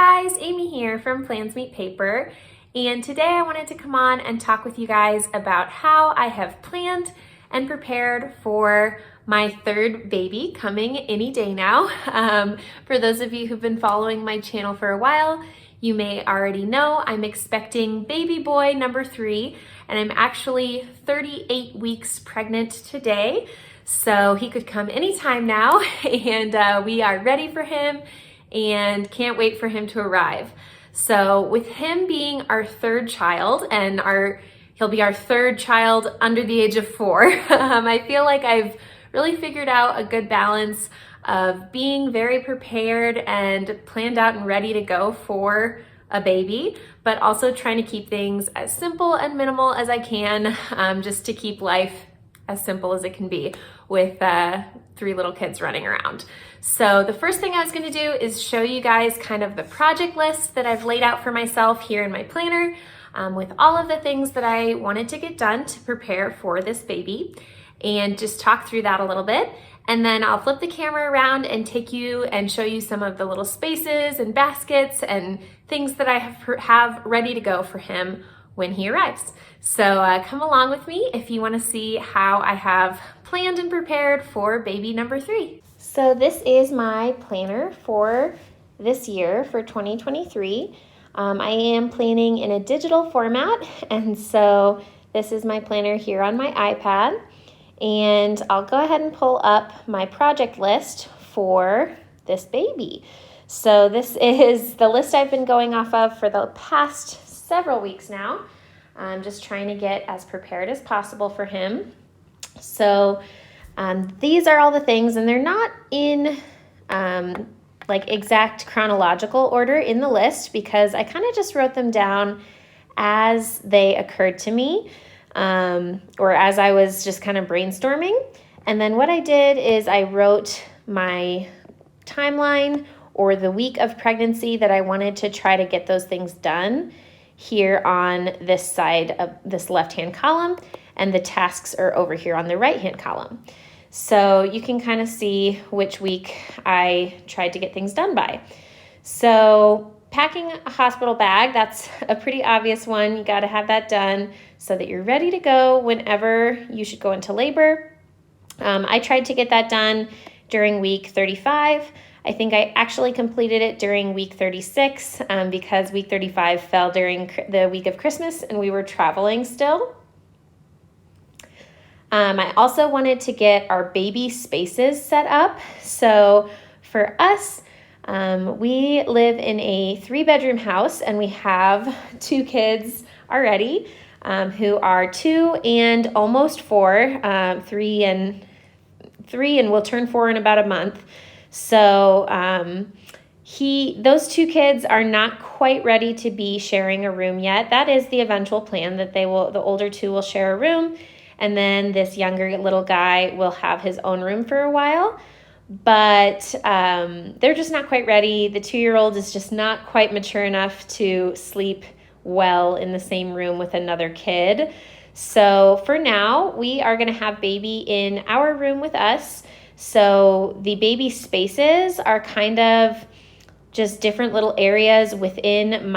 guys, Amy here from Plans Meet Paper, and today I wanted to come on and talk with you guys about how I have planned and prepared for my third baby coming any day now. For those of you who've been following my channel for a while, you may already know I'm expecting baby boy number 3, and I'm actually 38 weeks pregnant today, so he could come anytime now, and we are ready for him and can't wait for him to arrive. So with him being our third child, and he'll be our third child under the age of 4, I feel like I've really figured out a good balance of being very prepared and planned out and ready to go for a baby, but also trying to keep things as simple and minimal as I can, just to keep life as simple as it can be with 3 little kids running around. So the first thing I was gonna do is show you guys kind of the project list that I've laid out for myself here in my planner, with all of the things that I wanted to get done to prepare for this baby, and just talk through that a little bit. And then I'll flip the camera around and take you and show you some of the little spaces and baskets and things that I have ready to go for him when he arrives. So come along with me if you want to see how I have planned and prepared for baby number 3. So this is my planner for this year, for 2023. I am planning in a digital format, and so this is my planner here on my iPad. And I'll go ahead and pull up my project list for this baby. So this is the list I've been going off of for the past several weeks now. I'm just trying to get as prepared as possible for him. So these are all the things, and they're not in like exact chronological order in the list, because I kind of just wrote them down as they occurred to me, or as I was just kind of brainstorming. And then what I did is I wrote my timeline, or the week of pregnancy that I wanted to try to get those things done, here on this side of this left-hand column, and the tasks are over here on the right-hand column. So you can kind of see which week I tried to get things done by. So packing a hospital bag, that's a pretty obvious one. You got to have that done so that you're ready to go whenever you should go into labor. I tried to get that done during week 35. I think I actually completed it during week 36 because week 35 fell during the week of Christmas and we were traveling still. I also wanted to get our baby spaces set up. So for us, we live in a 3-bedroom house, and we have 2 kids already who are 2 and almost 4, 3 and will turn 4 in about a month. So those 2 kids are not quite ready to be sharing a room yet. That is the eventual plan, that the older 2 will share a room, and then this younger little guy will have his own room for a while. But they're just not quite ready. The 2-year-old is just not quite mature enough to sleep well in the same room with another kid. So for now, we are going to have baby in our room with us. So the baby spaces are kind of just different little areas within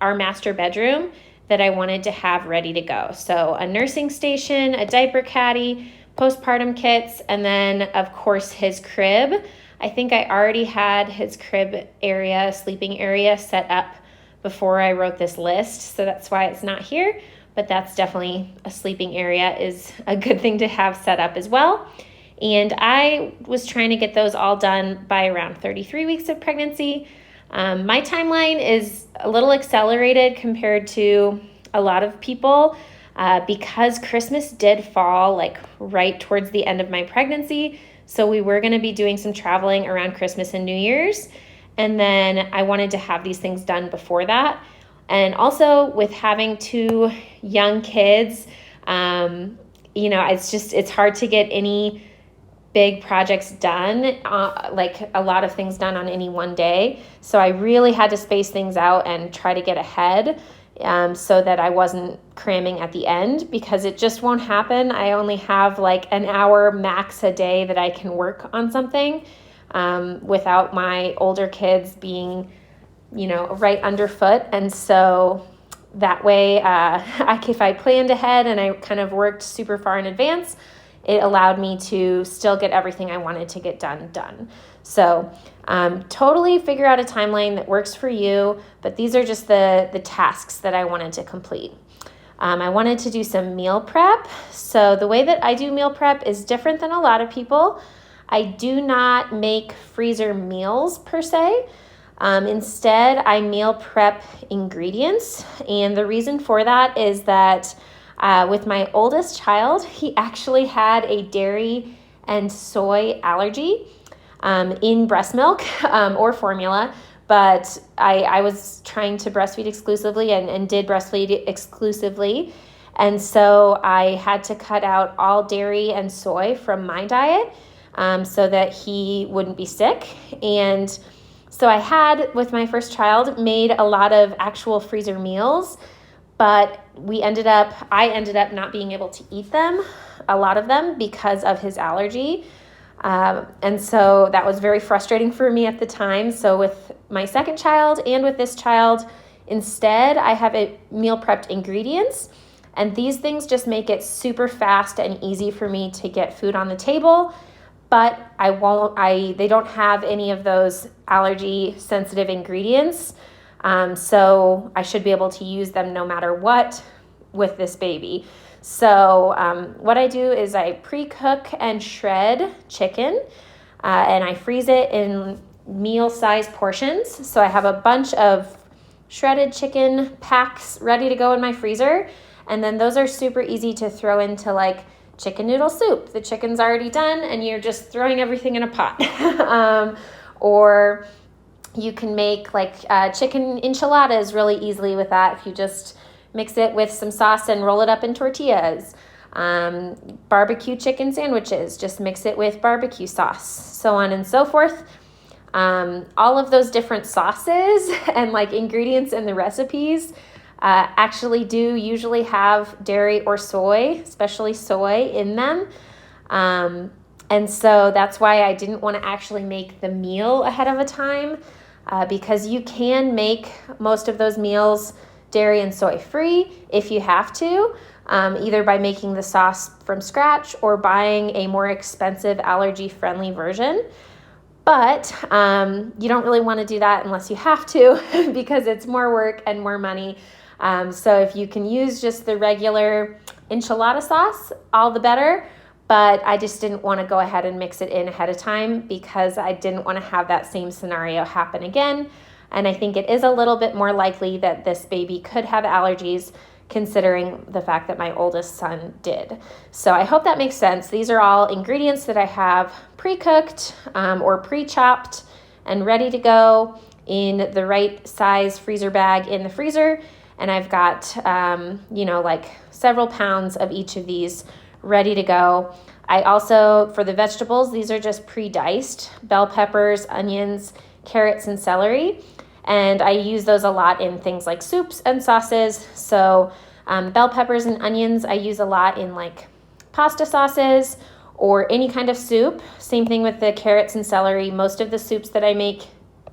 our master bedroom that I wanted to have ready to go. So a nursing station, a diaper caddy, postpartum kits, and then of course his crib. I think I already had his crib area, sleeping area set up before I wrote this list, so that's why it's not here, but that's definitely a sleeping area, is a good thing to have set up as well. And I was trying to get those all done by around 33 weeks of pregnancy. My timeline is a little accelerated compared to a lot of people because Christmas did fall like right towards the end of my pregnancy. So we were going to be doing some traveling around Christmas and New Year's. And then I wanted to have these things done before that. And also with having 2 young kids, it's hard to get any big projects done, like a lot of things done on any one day. So I really had to space things out and try to get ahead so that I wasn't cramming at the end, because it just won't happen. I only have like an hour max a day that I can work on something without my older kids being right underfoot. And so that way, if I planned ahead and I kind of worked super far in advance, it allowed me to still get everything I wanted to get done. So totally figure out a timeline that works for you, but these are just the tasks that I wanted to complete. I wanted to do some meal prep. So the way that I do meal prep is different than a lot of people. I do not make freezer meals per se. Instead, I meal prep ingredients. And the reason for that is that with my oldest child, he actually had a dairy and soy allergy in breast milk or formula. But I was trying to breastfeed exclusively and did breastfeed exclusively. And so I had to cut out all dairy and soy from my diet so that he wouldn't be sick. And so I had, with my first child, made a lot of actual freezer meals, but I ended up not being able to eat them, a lot of them, because of his allergy. And so that was very frustrating for me at the time. So with my second child and with this child, instead, I have meal prepped ingredients. And these things just make it super fast and easy for me to get food on the table. But they don't have any of those allergy sensitive ingredients. So I should be able to use them no matter what with this baby. So what I do is I pre-cook and shred chicken, and I freeze it in meal-sized portions. So I have a bunch of shredded chicken packs ready to go in my freezer, and then those are super easy to throw into like chicken noodle soup. The chicken's already done, and you're just throwing everything in a pot. Or you can make like chicken enchiladas really easily with that if you just mix it with some sauce and roll it up in tortillas. Barbecue chicken sandwiches, just mix it with barbecue sauce, so on and so forth. All of those different sauces and like ingredients in the recipes actually do usually have dairy or soy, especially soy, in them. And so that's why I didn't want to actually make the meal ahead of a time, because you can make most of those meals dairy and soy free if you have to, either by making the sauce from scratch or buying a more expensive allergy friendly version. But you don't really want to do that unless you have to because it's more work and more money. So if you can use just the regular enchilada sauce, all the better. But I just didn't want to go ahead and mix it in ahead of time because I didn't want to have that same scenario happen again. And I think it is a little bit more likely that this baby could have allergies considering the fact that my oldest son did. So I hope that makes sense. These are all ingredients that I have pre-cooked or pre-chopped and ready to go in the right size freezer bag in the freezer. And I've got, like several pounds of each of these ready to go. I also, for the vegetables, these are just pre-diced bell peppers, onions, carrots, and celery. And I use those a lot in things like soups and sauces. So bell peppers and onions I use a lot in like pasta sauces or any kind of soup. Same thing with the carrots and celery. Most of the soups that I make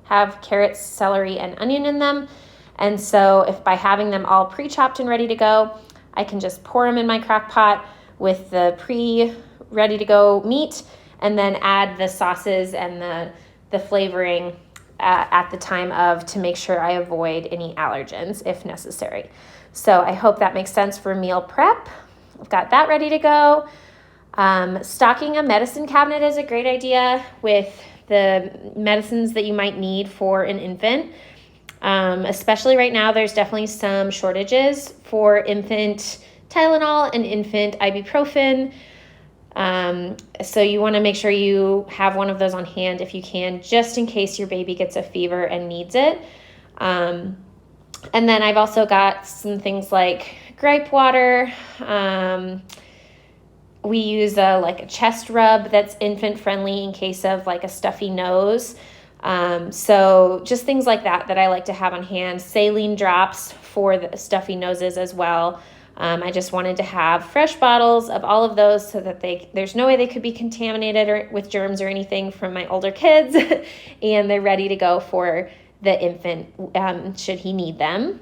have carrots, celery, and onion in them. And so if by having them all pre-chopped and ready to go, I can just pour them in my crock pot with the ready to go meat and then add the sauces and the flavoring at the time to make sure I avoid any allergens if necessary. So I hope that makes sense for meal prep. I've got that ready to go. Stocking a medicine cabinet is a great idea with the medicines that you might need for an infant. Especially right now, there's definitely some shortages for infant Tylenol and infant ibuprofen. So you want to make sure you have one of those on hand if you can, just in case your baby gets a fever and needs it. And then I've also got some things like gripe water. We use a chest rub that's infant friendly in case of like a stuffy nose. So just things like that I like to have on hand. Saline drops for the stuffy noses as well. I just wanted to have fresh bottles of all of those so that there's no way they could be contaminated or with germs or anything from my older kids, and they're ready to go for the infant should he need them.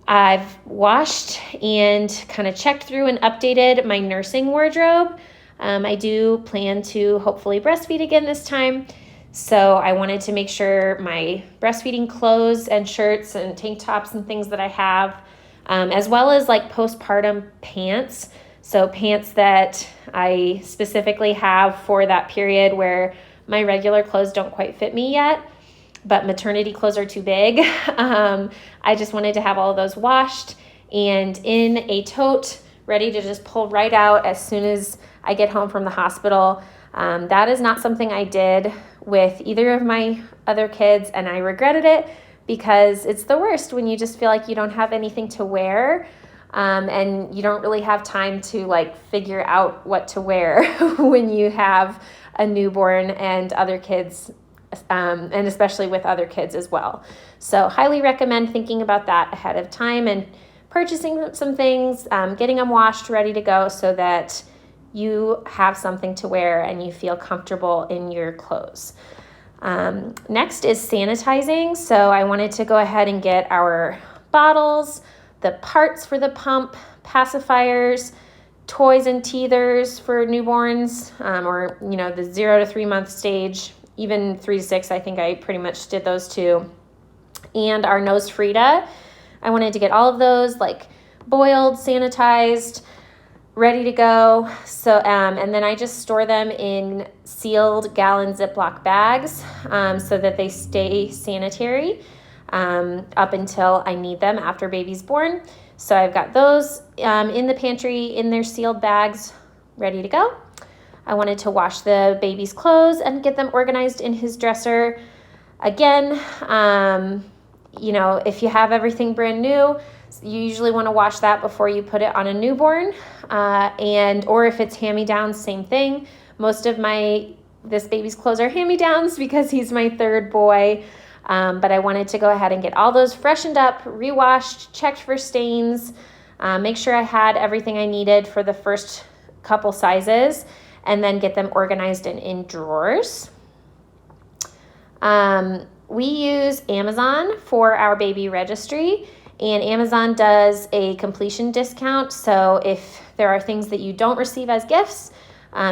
I've washed and kind of checked through and updated my nursing wardrobe. I do plan to hopefully breastfeed again this time. So I wanted to make sure my breastfeeding clothes and shirts and tank tops and things that I have, as well as like postpartum pants. So pants that I specifically have for that period where my regular clothes don't quite fit me yet, but maternity clothes are too big. I just wanted to have all of those washed and in a tote, ready to just pull right out as soon as I get home from the hospital. That is not something I did with either of my other kids, and I regretted it because it's the worst when you just feel like you don't have anything to wear, and you don't really have time to like figure out what to wear when you have a newborn and other kids, and especially with other kids as well. So highly recommend thinking about that ahead of time and purchasing some things, getting them washed, ready to go so that you have something to wear and you feel comfortable in your clothes. Next is sanitizing. So I wanted to go ahead and get our bottles, the parts for the pump, pacifiers, toys and teethers for newborns, or the 0 to 3 month stage, even 3 to 6. I think I pretty much did those too. And our nose Frida. I wanted to get all of those like boiled, sanitized, ready to go. So, and then I just store them in sealed gallon Ziploc bags, so that they stay sanitary, up until I need them after baby's born. So I've got those, in the pantry in their sealed bags, ready to go. I wanted to wash the baby's clothes and get them organized in his dresser. Again, if you have everything brand new, you usually want to wash that before you put it on a newborn, or if it's hand-me-downs, same thing. Most of this baby's clothes are hand-me-downs because he's my third boy, but I wanted to go ahead and get all those freshened up, rewashed, checked for stains, make sure I had everything I needed for the first couple sizes, and then get them organized and in drawers. We use Amazon for our baby registry, and Amazon does a completion discount. So if there are things that you don't receive as gifts,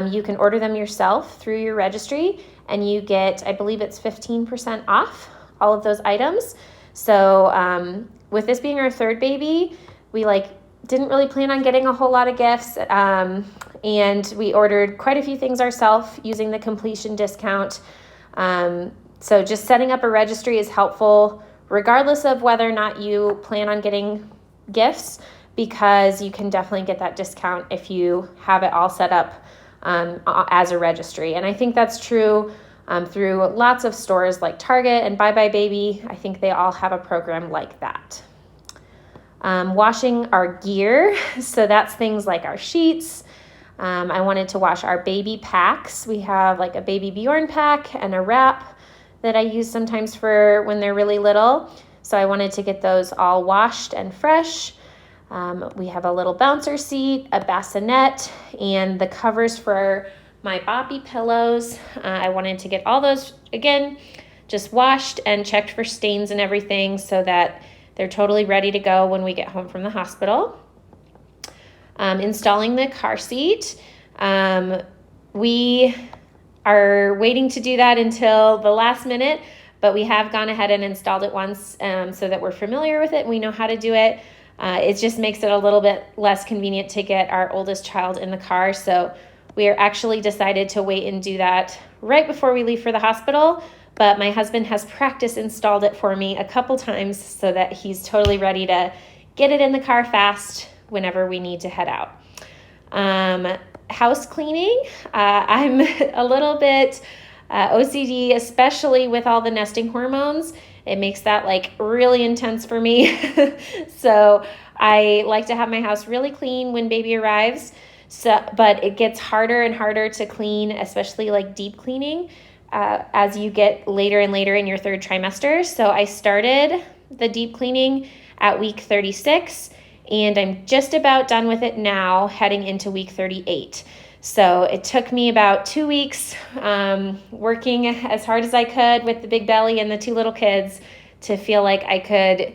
you can order them yourself through your registry, and you get, I believe it's 15% off all of those items. So with this being our third baby, we didn't really plan on getting a whole lot of gifts, and we ordered quite a few things ourselves using the completion discount. So just setting up a registry is helpful regardless of whether or not you plan on getting gifts, because you can definitely get that discount if you have it all set up as a registry. And I think that's true through lots of stores like Target and Bye Bye Baby. I think they all have a program like that. Washing our gear. So that's things like our sheets. I wanted to wash our baby packs. We have like a baby Bjorn pack and a wrap that I use sometimes for when they're really little. So I wanted to get those all washed and fresh. We have a little bouncer seat, a bassinet, and the covers for my boppy pillows. I wanted to get all those, again, just washed and checked for stains and everything so that they're totally ready to go when we get home from the hospital. Installing the car seat. We are waiting to do that until the last minute, but we have gone ahead and installed it once, so that we're familiar with it and we know how to do it. It just makes it a little bit less convenient to get our oldest child in the car. So we are actually decided to wait and do that right before we leave for the hospital. But my husband has installed it for me a couple times so that he's totally ready to get it in the car fast whenever we need to head out. House cleaning. I'm a little bit OCD, especially with all the nesting hormones. It makes that really intense for me. So I like to have my house really clean when baby arrives. But it gets harder and harder to clean, especially deep cleaning, as you get later and later in your third trimester. So I started the deep cleaning at week 36, and I'm just about done with it now, heading into week 38. So it took me about 2 weeks working as hard as I could with the big belly and the 2 little kids to feel like I could,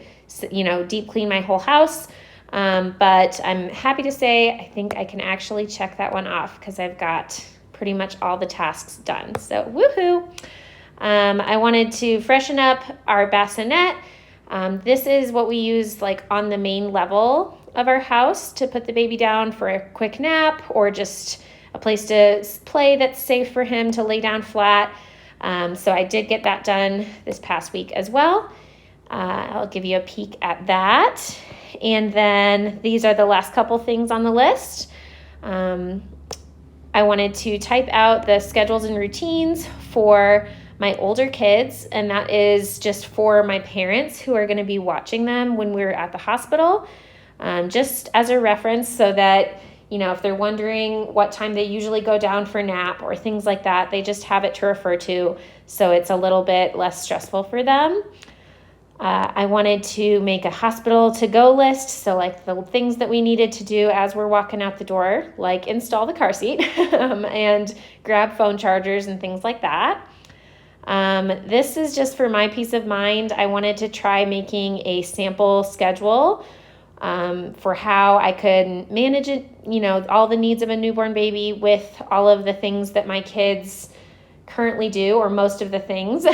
deep clean my whole house. But I'm happy to say I think I can actually check that one off because I've got pretty much all the tasks done. So woohoo! I wanted to freshen up our bassinet. This is what we use like on the main level of our house to put the baby down for a quick nap or just a place to play that's safe for him to lay down flat. So I did get that done this past week as well. I'll give you a peek at that. And then these are the last couple things on the list. I wanted to type out the schedules and routines for my older kids, and that is just for my parents who are going to be watching them when we're at the hospital, just as a reference so that, if they're wondering what time they usually go down for nap or things like that, they just have it to refer to, so it's a little bit less stressful for them. I wanted to make a hospital to-go list, so like the things that we needed to do as we're walking out the door, like install the car seat and grab phone chargers and things like that. This is just for my peace of mind. I wanted to try making a sample schedule for how I could manage it, all the needs of a newborn baby with all of the things that my kids currently do, or most of the things,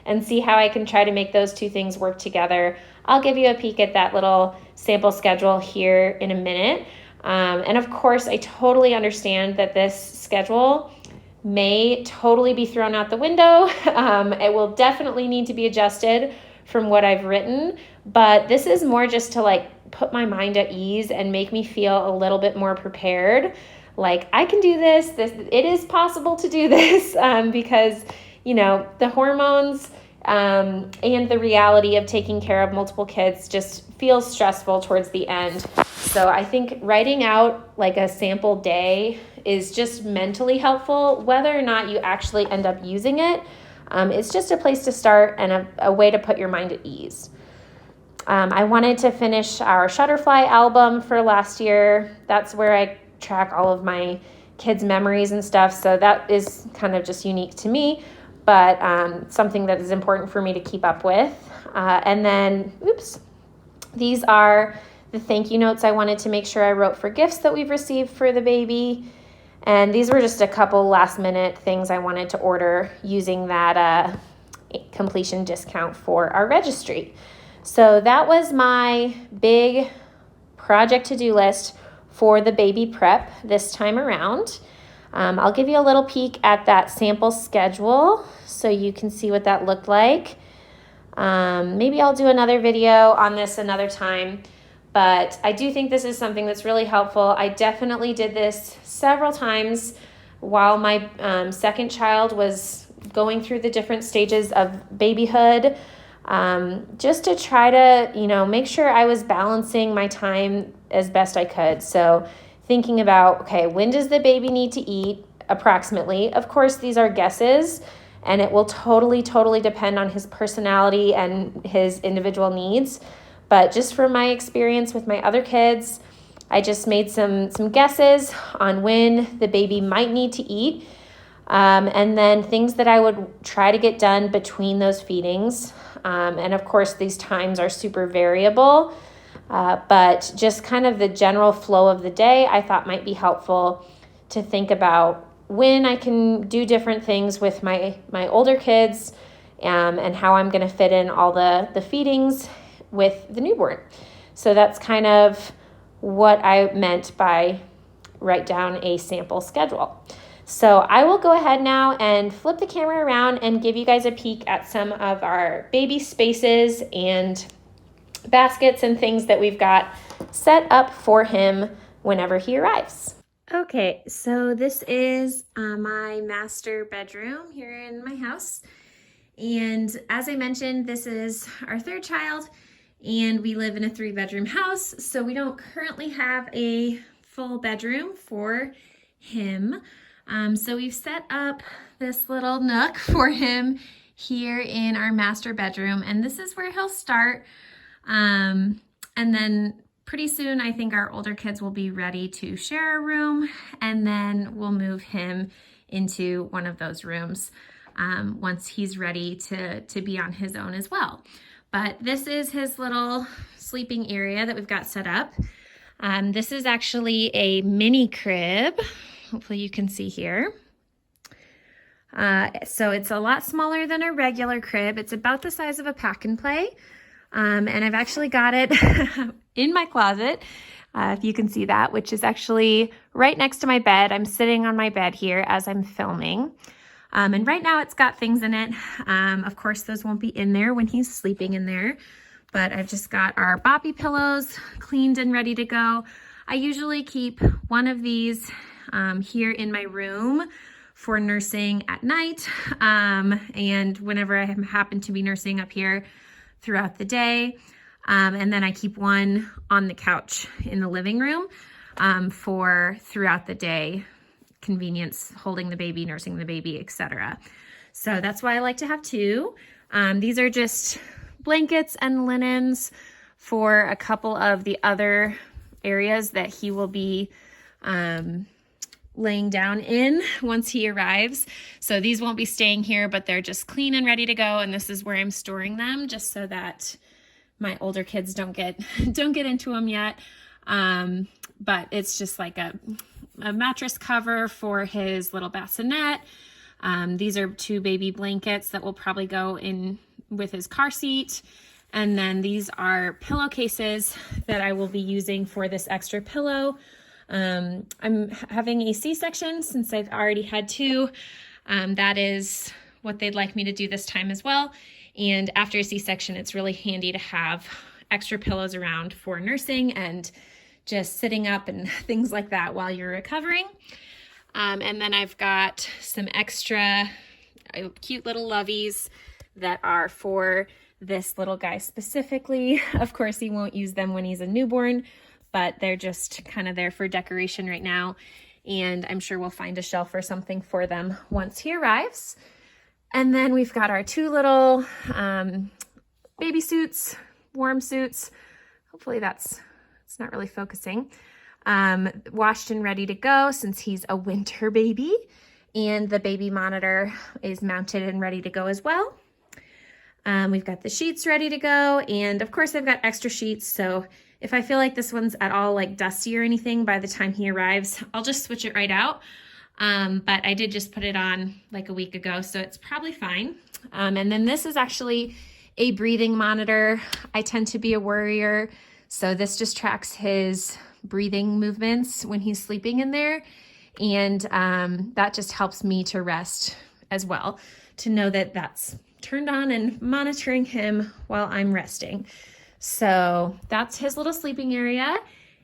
and see how I can try to make those 2 things work together. I'll give you a peek at that little sample schedule here in a minute. And of course, I totally understand that this schedule may totally be thrown out the window. It will definitely need to be adjusted from what I've written, but this is more just to like put my mind at ease and make me feel a little bit more prepared. Like I can do this, it is possible to do this, because, the hormones and the reality of taking care of multiple kids just feels stressful towards the end. So I think writing out like a sample day is just mentally helpful. Whether or not you actually end up using it, it's just a place to start and a way to put your mind at ease. I wanted to finish our Shutterfly album for last year. That's where I track all of my kids' memories and stuff. So that is kind of just unique to me, but something that is important for me to keep up with. And then, these are the thank you notes I wanted to make sure I wrote for gifts that we've received for the baby. And these were just a couple last minute things I wanted to order using that completion discount for our registry. So that was my big project to-do list for the baby prep this time around. I'll give you a little peek at that sample schedule so you can see what that looked like. Maybe I'll do another video on this another time, but I do think this is something that's really helpful. I definitely did this several times while my second child was going through the different stages of babyhood, just to try to, make sure I was balancing my time as best I could. So thinking about, okay, when does the baby need to eat approximately? Of course, these are guesses, and it will totally depend on his personality and his individual needs. But just from my experience with my other kids, I just made some guesses on when the baby might need to eat, and then things that I would try to get done between those feedings. And of course, these times are super variable, but just kind of the general flow of the day I thought might be helpful to think about when I can do different things with my older kids, and how I'm going to fit in all the feedings with the newborn. So that's kind of what I meant by write down a sample schedule. So I will go ahead now and flip the camera around and give you guys a peek at some of our baby spaces and baskets and things that we've got set up for him whenever he arrives. Okay, so this is my master bedroom here in my house. And as I mentioned, this is our third child, and we live in a 3-bedroom house. So we don't currently have a full bedroom for him. So we've set up this little nook for him here in our master bedroom, and this is where he'll start. And then pretty soon I think our older kids will be ready to share a room, and then we'll move him into one of those rooms once he's ready to be on his own as well. But this is his little sleeping area that we've got set up. This is actually a mini crib. Hopefully you can see here. So it's a lot smaller than a regular crib. It's about the size of a pack and play. And I've actually got it in my closet, if you can see that, which is actually right next to my bed. I'm sitting on my bed here as I'm filming. And right now it's got things in it. Of course, those won't be in there when he's sleeping in there, but I've just got our boppy pillows cleaned and ready to go. I usually keep one of these here in my room for nursing at night, and whenever I happen to be nursing up here throughout the day. And then I keep one on the couch in the living room for throughout the day convenience, holding the baby, nursing the baby, etc. So that's why I like to have two. These are just blankets and linens for a couple of the other areas that he will be laying down in once he arrives. So these won't be staying here, but they're just clean and ready to go. And this is where I'm storing them, just so that my older kids don't get into them yet. But it's just like a mattress cover for his little bassinet. These are 2 baby blankets that will probably go in with his car seat. And then these are pillowcases that I will be using for this extra pillow. I'm having a C-section since I've already had 2. That is what they'd like me to do this time as well. And after a C-section, it's really handy to have extra pillows around for nursing and just sitting up and things like that while you're recovering. And then I've got some extra cute little loveys that are for this little guy specifically. Of course, he won't use them when he's a newborn, but they're just kind of there for decoration right now. And I'm sure we'll find a shelf or something for them once he arrives. And then we've got our 2 little baby suits, warm suits. Hopefully it's not really focusing. Washed and ready to go since he's a winter baby. And the baby monitor is mounted and ready to go as well. We've got the sheets ready to go. And of course I've got extra sheets. So if I feel like this one's at all like dusty or anything by the time he arrives, I'll just switch it right out. But I did just put it on like a week ago, so it's probably fine. And then this is actually a breathing monitor. I tend to be a worrier, so this just tracks his breathing movements when he's sleeping in there. And that just helps me to rest as well, to know that that's turned on and monitoring him while I'm resting. So that's his little sleeping area.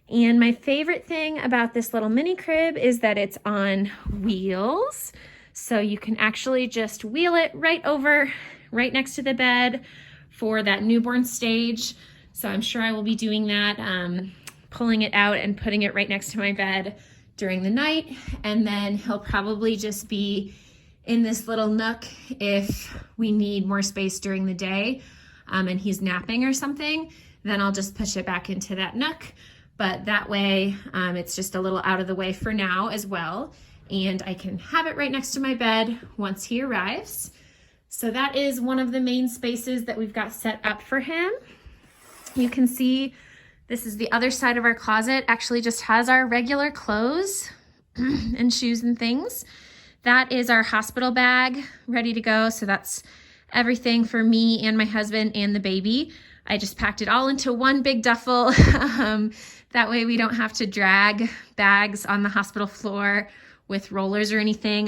And my favorite thing about this little mini crib is that it's on wheels. So you can actually just wheel it right over, right next to the bed for that newborn stage. So I'm sure I will be doing that, pulling it out and putting it right next to my bed during the night. And then he'll probably just be in this little nook if we need more space during the day. And he's napping or something, then I'll just push it back into that nook. But that way it's just a little out of the way for now as well. And I can have it right next to my bed once he arrives. So that is one of the main spaces that we've got set up for him. You can see this is the other side of our closet, actually just has our regular clothes and shoes and things. That is our hospital bag ready to go. So that's everything for me and my husband and the baby. I just packed it all into one big duffel. That way we don't have to drag bags on the hospital floor with rollers or anything.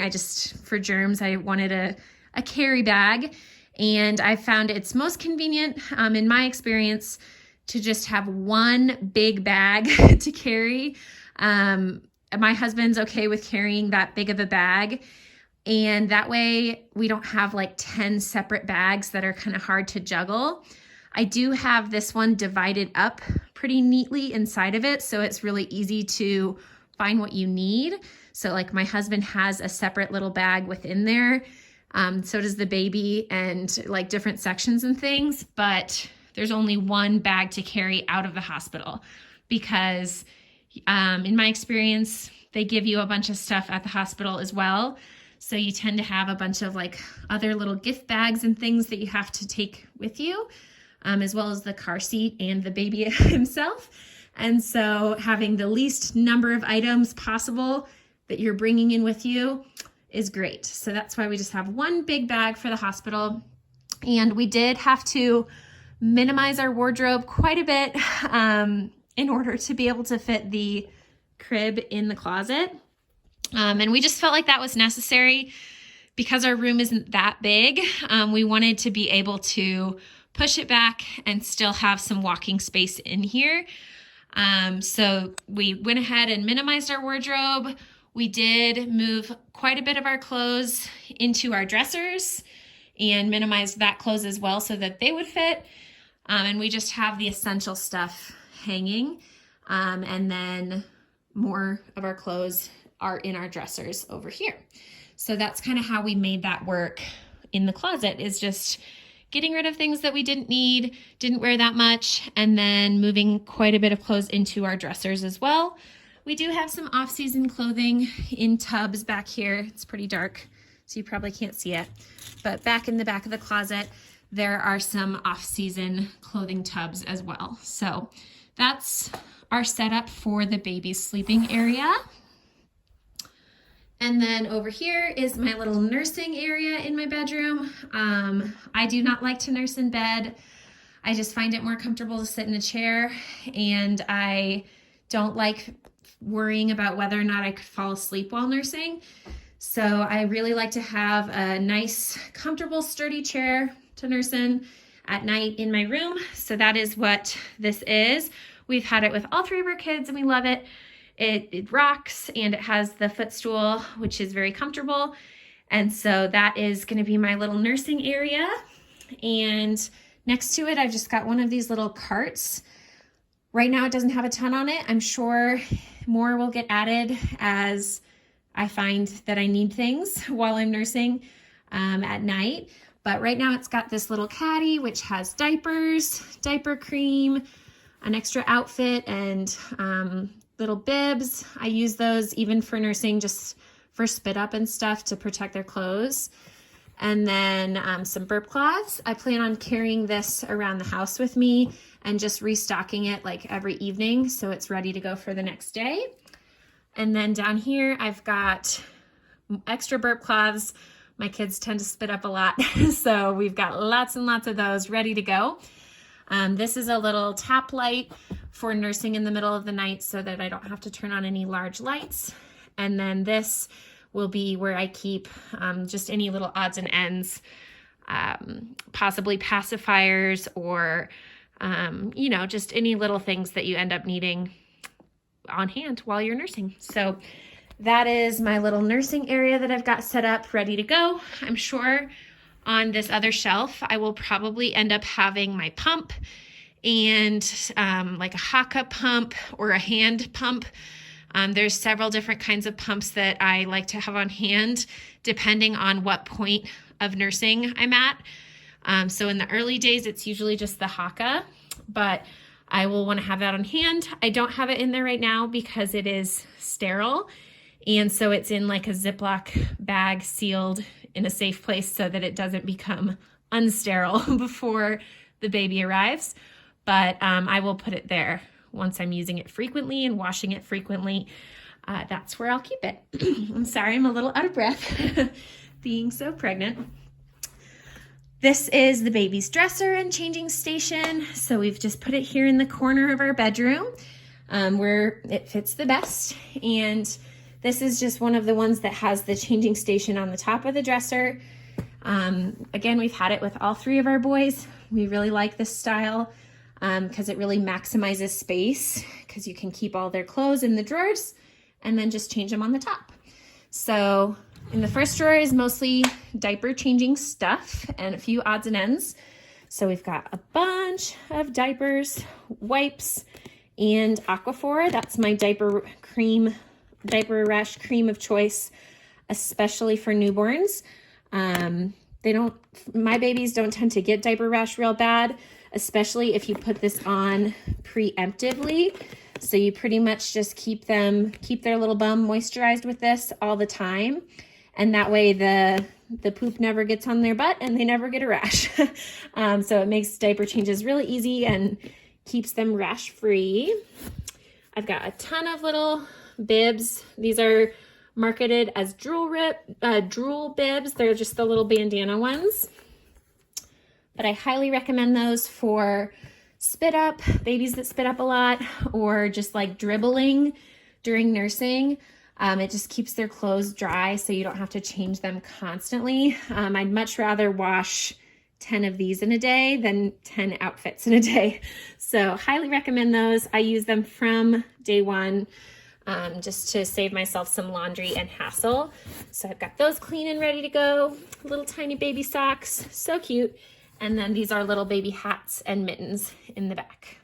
For germs, I wanted a carry bag. And I found it's most convenient, in my experience, to just have one big bag to carry. My husband's okay with carrying that big of a bag. And that way we don't have like 10 separate bags that are kind of hard to juggle. I do have this one divided up pretty neatly inside of it, so it's really easy to find what you need. So like my husband has a separate little bag within there. So does the baby, and like different sections and things, but there's only one bag to carry out of the hospital because in my experience, they give you a bunch of stuff at the hospital as well. So you tend to have a bunch of like other little gift bags and things that you have to take with you, as well as the car seat and the baby himself. And so having the least number of items possible that you're bringing in with you is great. So that's why we just have one big bag for the hospital. And we did have to minimize our wardrobe quite a bit in order to be able to fit the crib in the closet. And we just felt like that was necessary because our room isn't that big. We wanted to be able to push it back and still have some walking space in here. So we went ahead and minimized our wardrobe. We did move quite a bit of our clothes into our dressers and minimized that clothes as well so that they would fit. And we just have the essential stuff hanging. And then more of our clothes are in our dressers over here. So that's kind of how we made that work in the closet, is just getting rid of things that we didn't need, didn't wear that much, and then moving quite a bit of clothes into our dressers as well. We do have some off-season clothing in tubs back here. It's pretty dark, so you probably can't see it. But back in the back of the closet, there are some off-season clothing tubs as well. So that's our setup for the baby's sleeping area. And then over here is my little nursing area in my bedroom. I do not like to nurse in bed. I just find it more comfortable to sit in a chair, and I don't like worrying about whether or not I could fall asleep while nursing. So I really like to have a nice, comfortable, sturdy chair to nurse in at night in my room. So that is what this is. We've had it with all three of our kids and we love it. It rocks, and it has the footstool, which is very comfortable. And so that is going to be my little nursing area. And next to it, I've just got one of these little carts. Right now, it doesn't have a ton on it. I'm sure more will get added as I find that I need things while I'm nursing at night. But right now, it's got this little caddy, which has diapers, diaper cream, an extra outfit, and little bibs. I use those even for nursing, just for spit up and stuff to protect their clothes. And then some burp cloths. I plan on carrying this around the house with me and just restocking it like every evening so it's ready to go for the next day. And then down here, I've got extra burp cloths. My kids tend to spit up a lot, so we've got lots and lots of those ready to go. This is a little tap light for nursing in the middle of the night so that I don't have to turn on any large lights. And then this will be where I keep just any little odds and ends, possibly pacifiers or, just any little things that you end up needing on hand while you're nursing. So that is my little nursing area that I've got set up, ready to go. I'm sure on this other shelf, I will probably end up having my pump and like a Haka pump or a hand pump. There's several different kinds of pumps that I like to have on hand depending on what point of nursing I'm at. So in the early days, it's usually just the Haka, but I will want to have that on hand. I don't have it in there right now because it is sterile. And so it's in like a Ziploc bag sealed in a safe place so that it doesn't become unsterile before the baby arrives. But I will put it there once I'm using it frequently and washing it frequently. That's where I'll keep it. I'm sorry, I'm a little out of breath being so pregnant. This is the baby's dresser and changing station. So we've just put it here in the corner of our bedroom where it fits the best. And this is just one of the ones that has the changing station on the top of the dresser. Again, we've had it with all three of our boys. We really like this style because it really maximizes space because you can keep all their clothes in the drawers and then just change them on the top. So in the first drawer is mostly diaper changing stuff and a few odds and ends. So we've got a bunch of diapers, wipes, and Aquaphor. That's my diaper rash cream of choice, especially for newborns. My babies don't tend to get diaper rash real bad, especially if you put this on preemptively. So you pretty much just keep their little bum moisturized with this all the time. And that way the poop never gets on their butt and they never get a rash. So it makes diaper changes really easy and keeps them rash free. I've got a ton of little bibs. These are marketed as drool bibs. They're just the little bandana ones. But I highly recommend those for spit up, babies that spit up a lot, or just like dribbling during nursing. It just keeps their clothes dry so you don't have to change them constantly. I'd much rather wash 10 of these in a day than 10 outfits in a day. So highly recommend those. I use them from day one just to save myself some laundry and hassle. So I've got those clean and ready to go. Little tiny baby socks, so cute. And then these are little baby hats and mittens in the back.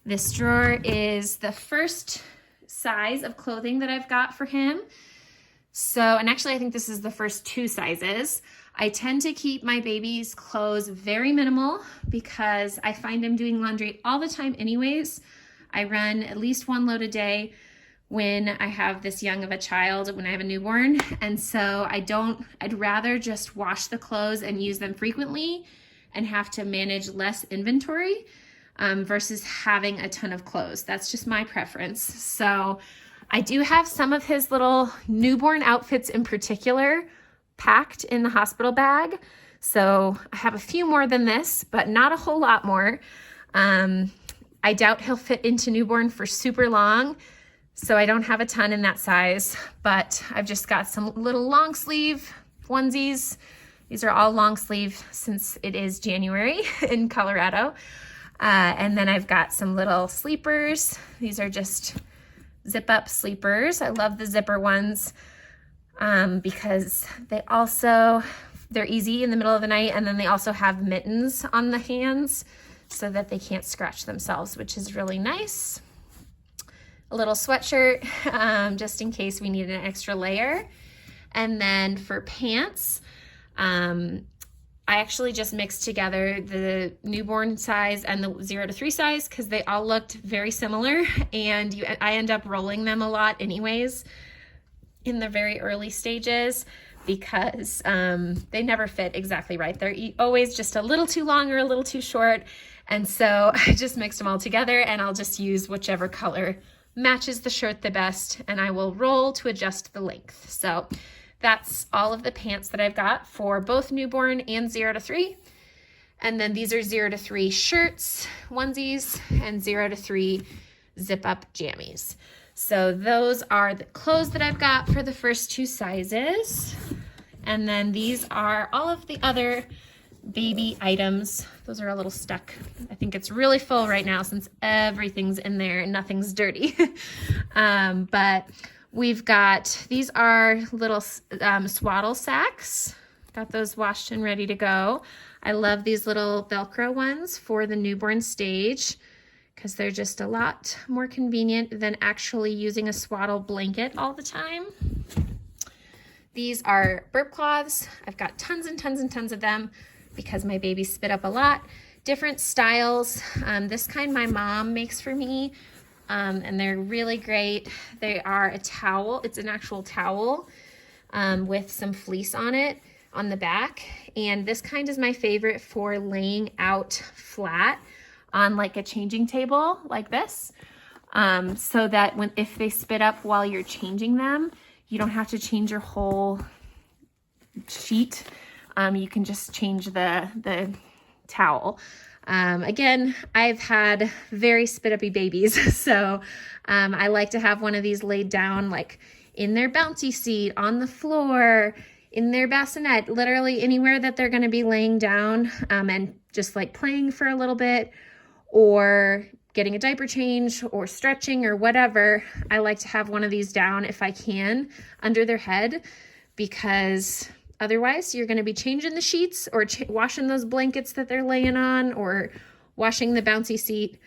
This drawer is the first size of clothing that I've got for him. So, and actually I think this is the first 2 sizes. I tend to keep my baby's clothes very minimal because I find him doing laundry all the time anyways. I run at least 1 load a day when I have this young of a child, when I have a newborn. And so I'd rather just wash the clothes and use them frequently and have to manage less inventory versus having a ton of clothes. That's just my preference. So I do have some of his little newborn outfits in particular packed in the hospital bag. So I have a few more than this, but not a whole lot more. I doubt he'll fit into newborn for super long. So I don't have a ton in that size, but I've just got some little long sleeve onesies. These are all long sleeve since it is January in Colorado. And then I've got some little sleepers. These are just zip up sleepers. I love the zipper ones because they're easy in the middle of the night. And then they also have mittens on the hands so that they can't scratch themselves, which is really nice. A little sweatshirt, just in case we need an extra layer. And then for pants, I actually just mixed together the newborn size and the 0 to 3 size because they all looked very similar, and I end up rolling them a lot anyways in the very early stages because they never fit exactly right. They're always just a little too long or a little too short. And so I just mixed them all together, and I'll just use whichever color matches the shirt the best, and I will roll to adjust the length. So that's all of the pants that I've got for both newborn and 0 to 3. And then these are 0 to 3 shirts, onesies, and 0 to 3 zip up jammies. So those are the clothes that I've got for the first 2 sizes. And then these are all of the other baby items. Those are a little stuck. I think it's really full right now since everything's in there and nothing's dirty. But we've got, these are little swaddle sacks. Got those washed and ready to go. I love these little Velcro ones for the newborn stage because they're just a lot more convenient than actually using a swaddle blanket all the time. These are burp cloths. I've got tons and tons and tons of them because my baby spit up a lot. Different styles. This kind my mom makes for me, and they're really great. They are a towel. It's an actual towel with some fleece on it on the back. And this kind is my favorite for laying out flat on like a changing table like this, so that if they spit up while you're changing them, you don't have to change your whole sheet. You can just change the towel. Again, I've had very spit-uppy babies, so I like to have one of these laid down like in their bouncy seat, on the floor, in their bassinet, literally anywhere that they're going to be laying down and just like playing for a little bit or getting a diaper change or stretching or whatever. I like to have one of these down if I can under their head, because otherwise you're going to be changing the sheets or washing those blankets that they're laying on or washing the bouncy seat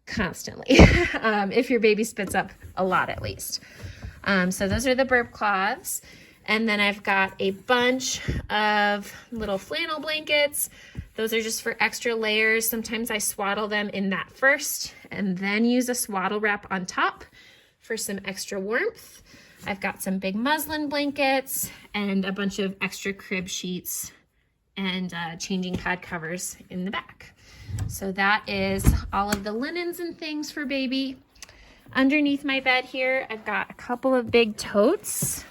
constantly if your baby spits up a lot at least. So those are the burp cloths. And then I've got a bunch of little flannel blankets. Those are just for extra layers. Sometimes I swaddle them in that first and then use a swaddle wrap on top for some extra warmth. I've got some big muslin blankets and a bunch of extra crib sheets and changing pad covers in the back. So that is all of the linens and things for baby. Underneath my bed here, I've got a couple of big totes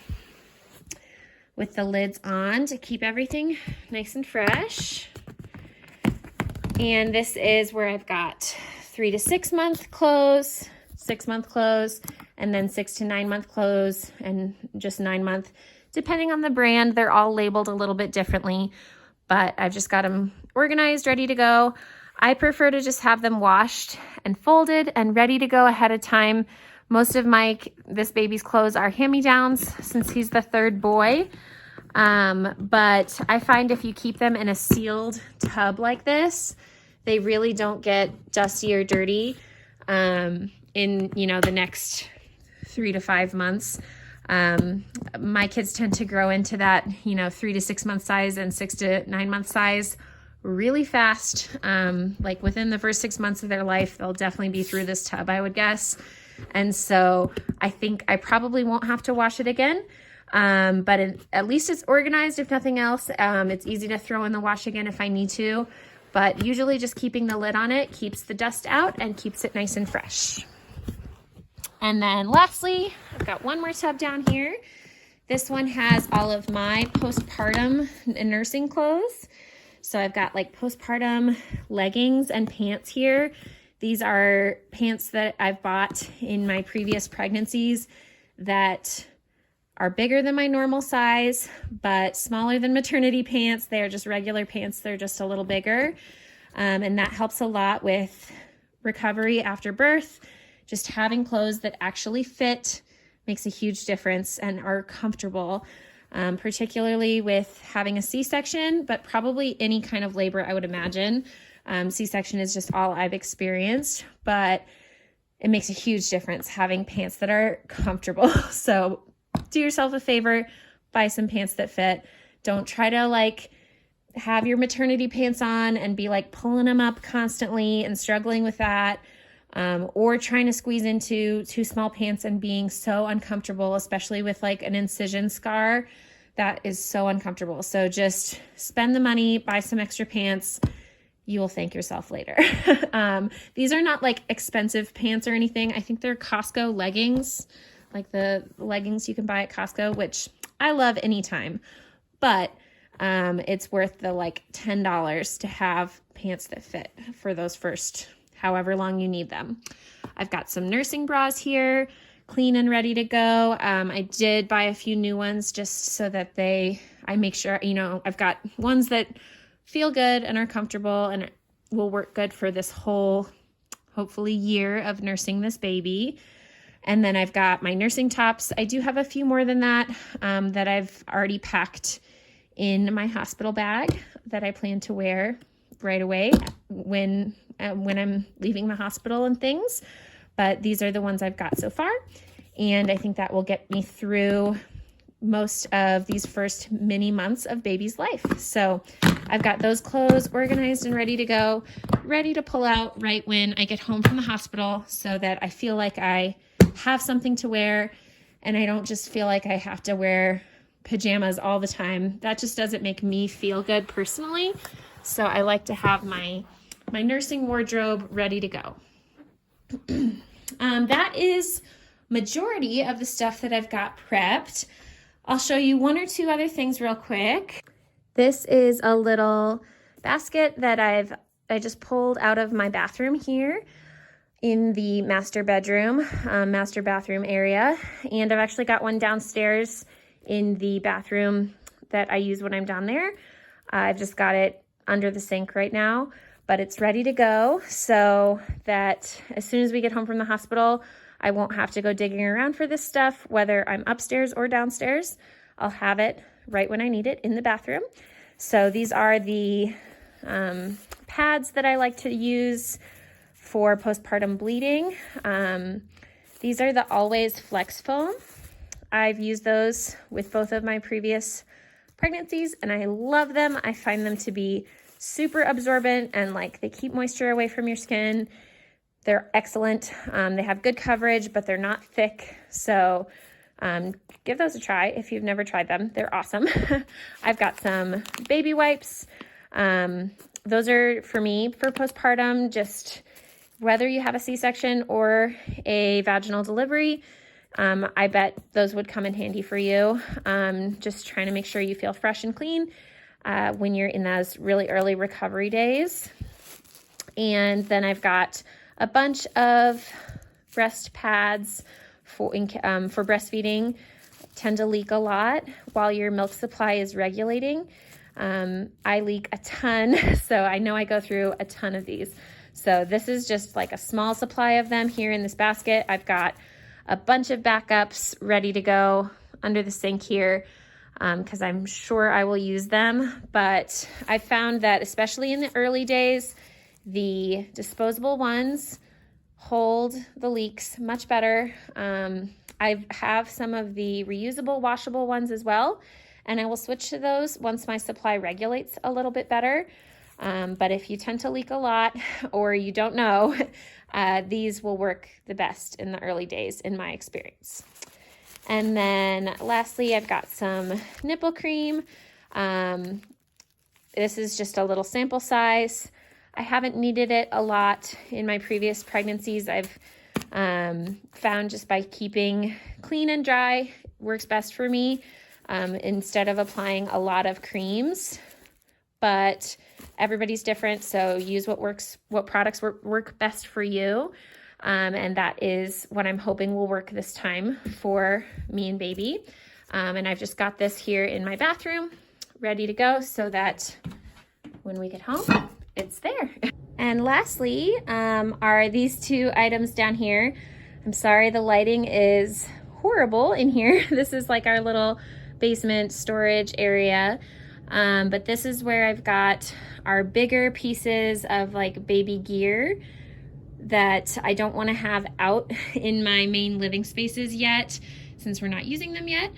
with the lids on to keep everything nice and fresh. And this is where I've got 3 to 6 month clothes, 6 month clothes, and then 6 to 9 month clothes, and just 9 month, depending on the brand. They're all labeled a little bit differently, but I've just got them organized, ready to go. I prefer to just have them washed and folded and ready to go ahead of time. Most of this baby's clothes are hand-me-downs since he's the third boy. But I find if you keep them in a sealed tub like this, they really don't get dusty or dirty in, the next 3 to 5 months. My kids tend to grow into that, 3 to 6 month size and 6 to 9 month size really fast. Like within the first 6 months of their life, they'll definitely be through this tub, I would guess. And so I think I probably won't have to wash it again. But at least it's organized, if nothing else. It's easy to throw in the wash again if I need to, but usually just keeping the lid on it keeps the dust out and keeps it nice and fresh. And then lastly, I've got one more tub down here. This one has all of my postpartum and nursing clothes. So I've got like postpartum leggings and pants here. These are pants that I've bought in my previous pregnancies that are bigger than my normal size, but smaller than maternity pants. They're just regular pants. They're just a little bigger. And that helps a lot with recovery after birth. Just having clothes that actually fit makes a huge difference and are comfortable, particularly with having a C-section, but probably any kind of labor, I would imagine. C-section is just all I've experienced, but it makes a huge difference having pants that are comfortable. So do yourself a favor, buy some pants that fit. Don't try to have your maternity pants on and be pulling them up constantly and struggling with that, or trying to squeeze into too small pants and being so uncomfortable, especially with an incision scar. That is so uncomfortable. So just spend the money, buy some extra pants. You will thank yourself later. These are not expensive pants or anything. I think they're Costco leggings, like the leggings you can buy at Costco, which I love anytime, but it's worth the $10 to have pants that fit for those first however long you need them. I've got some nursing bras here, clean and ready to go. I did buy a few new ones just so that I make sure, I've got ones that feel good and are comfortable and will work good for this whole, hopefully, year of nursing this baby. And then I've got my nursing tops. I do have a few more than that that I've already packed in my hospital bag that I plan to wear right away when I'm leaving the hospital and things. But these are the ones I've got so far. And I think that will get me through most of these first mini months of baby's life. So I've got those clothes organized and ready to go, ready to pull out right when I get home from the hospital so that I feel like I have something to wear and I don't just feel like I have to wear pajamas all the time. That just doesn't make me feel good personally. So I like to have my nursing wardrobe ready to go. That is majority of the stuff that I've got prepped. I'll show you one or two other things real quick. This is a little basket that I just pulled out of my bathroom here in the master bathroom area. And I've actually got one downstairs in the bathroom that I use when I'm down there. I've just got it under the sink right now, but it's ready to go so that as soon as we get home from the hospital, I won't have to go digging around for this stuff, whether I'm upstairs or downstairs. I'll have it right when I need it in the bathroom. So these are the pads that I like to use for postpartum bleeding. These are the Always Flex Foam. I've used those with both of my previous pregnancies and I love them. I find them to be super absorbent and like they keep moisture away from your skin. They're excellent. They have good coverage, but they're not thick. So give those a try if you've never tried them. They're awesome. I've got some baby wipes. Those are for me for postpartum, just whether you have a C-section or a vaginal delivery. I bet those would come in handy for you. Just trying to make sure you feel fresh and clean when you're in those really early recovery days. And then I've got a bunch of breast pads for breastfeeding. Tend to leak a lot while your milk supply is regulating. I leak a ton, so I know I go through a ton of these. So this is just like a small supply of them here in this basket. I've got a bunch of backups ready to go under the sink here because I'm sure I will use them. But I found that especially in the early days, the disposable ones hold the leaks much better. I have some of the reusable, washable ones as well, and I will switch to those once my supply regulates a little bit better. But if you tend to leak a lot or you don't know, these will work the best in the early days in my experience. And then lastly, I've got some nipple cream. This is just a little sample size. I haven't needed it a lot in my previous pregnancies. I've found just by keeping clean and dry works best for me instead of applying a lot of creams. But everybody's different, so use what products work best for you. And that is what I'm hoping will work this time for me and baby. And I've just got this here in my bathroom ready to go so that when we get home, it's there. And lastly, are these two items down here. I'm sorry, the lighting is horrible in here. This is like our little basement storage area. But this is where I've got our bigger pieces of like baby gear that I don't want to have out in my main living spaces yet, since we're not using them yet.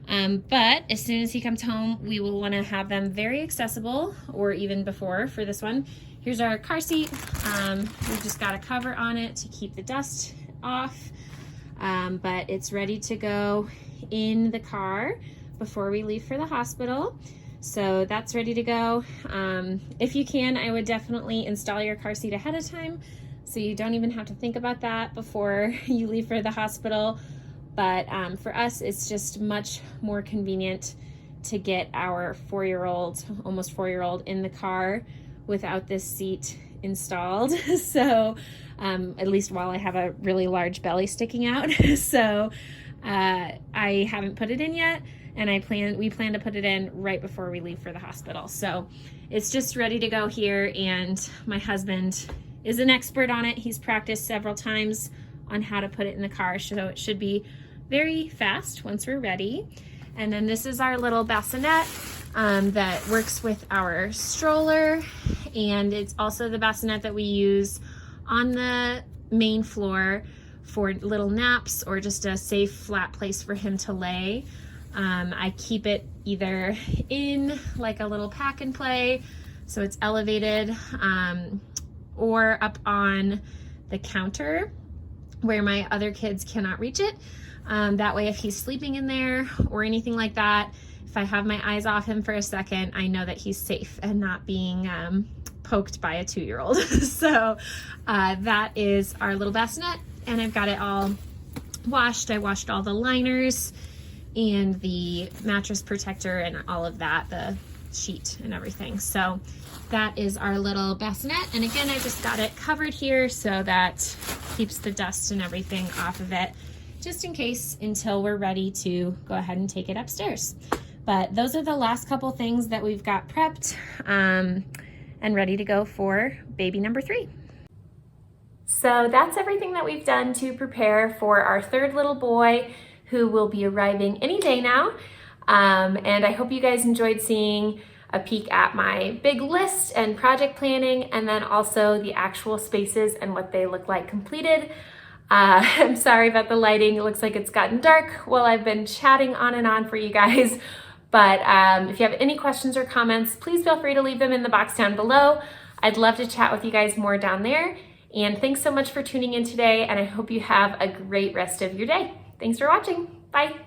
But as soon as he comes home, we will want to have them very accessible, or even before for this one. Here's our car seat. We've just got a cover on it to keep the dust off, but it's ready to go in the car before we leave for the hospital. So that's ready to go. If you can, I would definitely install your car seat ahead of time so you don't even have to think about that before you leave for the hospital. But for us, it's just much more convenient to get our almost four-year-old in the car without this seat installed. So at least while I have a really large belly sticking out. So I haven't put it in yet, and we plan to put it in right before we leave for the hospital. So it's just ready to go here, and my husband is an expert on it. He's practiced several times on how to put it in the car, so it should be very fast once we're ready. And then this is our little bassinet that works with our stroller, and it's also the bassinet that we use on the main floor for little naps or just a safe flat place for him to lay. I keep it either in like a little pack and play, so it's elevated, or up on the counter where my other kids cannot reach it. That way, if he's sleeping in there or anything like that, if I have my eyes off him for a second, I know that he's safe and not being poked by a 2-year-old. So that is our little bassinet, and I've got it all washed. I washed all the liners and the mattress protector and all of that, the sheet and everything. So that is our little bassinet. And again, I just got it covered here so that keeps the dust and everything off of it, just in case, until we're ready to go ahead and take it upstairs. But those are the last couple things that we've got prepped and ready to go for baby number 3. So that's everything that we've done to prepare for our third little boy, who will be arriving any day now. And I hope you guys enjoyed seeing a peek at my big list and project planning, and then also the actual spaces and what they look like completed. I'm sorry about the lighting. It looks like it's gotten dark while I've been chatting on and on for you guys, But if you have any questions or comments, please feel free to leave them in the box down below. I'd love to chat with you guys more down there. And thanks so much for tuning in today, and I hope you have a great rest of your day. Thanks for watching. Bye.